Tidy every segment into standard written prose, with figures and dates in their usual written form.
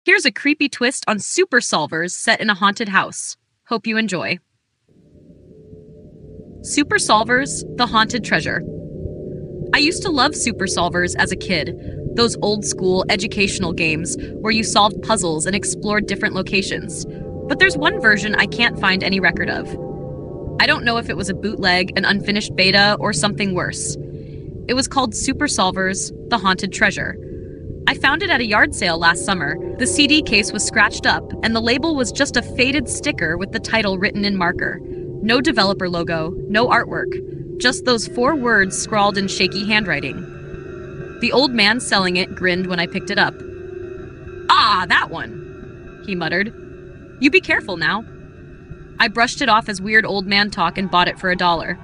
Here's a creepy twist on super solvers set in a haunted house. Hope you enjoy. Super Solvers, the Haunted Treasure. I used to love Super Solvers as a kid, those old-school educational games where you solved puzzles and explored different locations. But there's one version I can't find any record of. I don't know if it was a bootleg, an unfinished beta, or something worse. It was called Super Solvers, the Haunted Treasure. I found it at a yard sale last summer. The CD case was scratched up, and the label was just a faded sticker with the title written in marker. No developer logo, no artwork, just those 4 words scrawled in shaky handwriting. The old man selling it grinned when I picked it up. "Ah, that one," he muttered. "You be careful now." I brushed it off as weird old man talk and bought it for $1.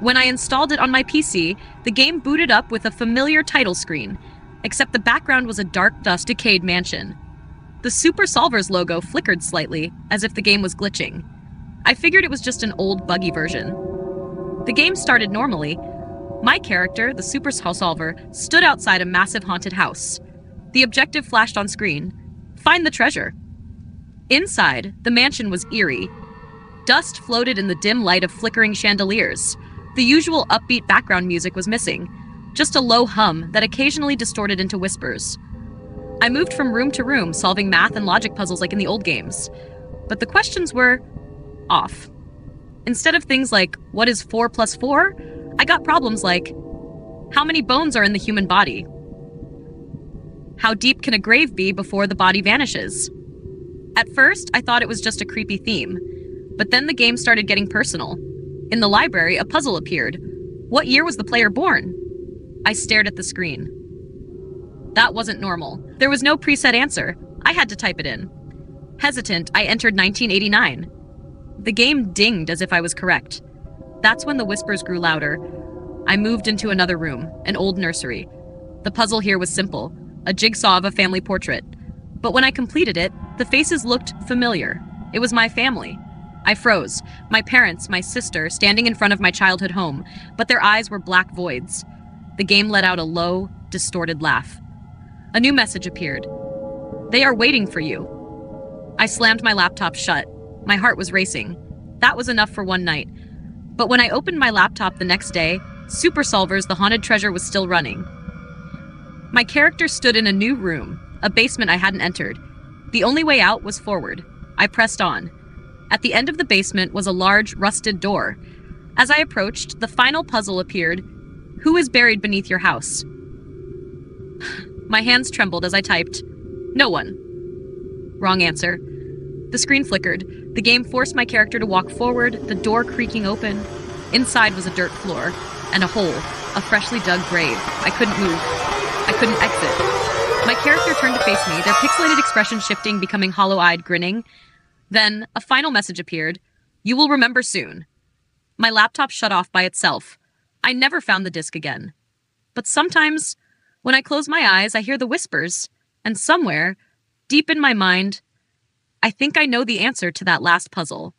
When I installed it on my PC, the game booted up with a familiar title screen, except the background was a dark, decayed mansion. The Super Solvers logo flickered slightly, as if the game was glitching. I figured it was just an old, buggy version. The game started normally. My character, the Super Solver, stood outside a massive haunted house. The objective flashed on screen. Find the treasure. Inside, the mansion was eerie. Dust floated in the dim light of flickering chandeliers. The usual upbeat background music was missing, just a low hum that occasionally distorted into whispers. I moved from room to room, solving math and logic puzzles like in the old games. But the questions were off. Instead of things like, what is 4 plus 4? I got problems like, how many bones are in the human body? How deep can a grave be before the body vanishes? At first, I thought it was just a creepy theme, but then the game started getting personal. In the library, a puzzle appeared. What year was the player born? I stared at the screen. That wasn't normal. There was no preset answer. I had to type it in. Hesitant, I entered 1989. The game dinged as if I was correct. That's when the whispers grew louder. I moved into another room, an old nursery. The puzzle here was simple, a jigsaw of a family portrait. But when I completed it, the faces looked familiar. It was my family. I froze. My parents, my sister, standing in front of my childhood home, but their eyes were black voids. The game let out a low, distorted laugh. A new message appeared. They are waiting for you. I slammed my laptop shut. My heart was racing. That was enough for one night. But when I opened my laptop the next day, Super Solvers, the Haunted Treasure was still running. My character stood in a new room, a basement I hadn't entered. The only way out was forward. I pressed on. At the end of the basement was a large, rusted door. As I approached, the final puzzle appeared. Who is buried beneath your house? My hands trembled as I typed, no one. Wrong answer. The screen flickered. The game forced my character to walk forward, the door creaking open. Inside was a dirt floor, and a hole, a freshly dug grave. I couldn't move. I couldn't exit. My character turned to face me, their pixelated expression shifting, becoming hollow-eyed, grinning. Then, a final message appeared. You will remember soon. My laptop shut off by itself. I never found the disk again. But sometimes, when I close my eyes, I hear the whispers, and somewhere, deep in my mind, I think I know the answer to that last puzzle.